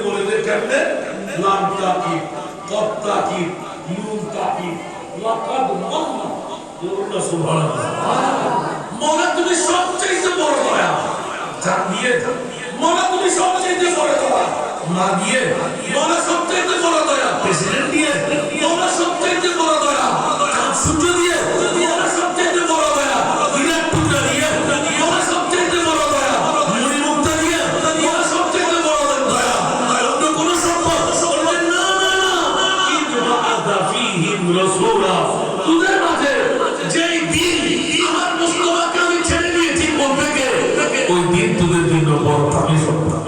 বলে দে কেমনে লাম তাকিব কব তাকিব নুন তাকিব লাকাদ মান্না বলুন সুবহানাল্লাহ মওলা তুমি সবচেয়ে বড় দয়া জান দিয়ে মওলা তুমি সবচেয়ে বড় দয়া না দিয়ে মওলা সবচেয়ে বড় দয়া প্রেসিডেন্ট দিয়ে মওলা সবচেয়ে বড় দয়া সূর্য দিয়ে মওলা সবচেয়ে বড় দয়া বিরাট টুকরা দিয়ে মওলা সবচেয়ে বড় দয়া মনি মুক্তা দিয়ে মওলা সবচেয়ে বড় দয়া অন্য কোন সম্পদ বলবেন না না না ইদবা আযাফিহিম রাসূলা তোদের মাঝে যেই দিন আমার মুস্তাফাকে আমি ছেড়ে দিয়েছি বলবে কে ওই দিন তোদের জন্য বড় দামি সম্পদ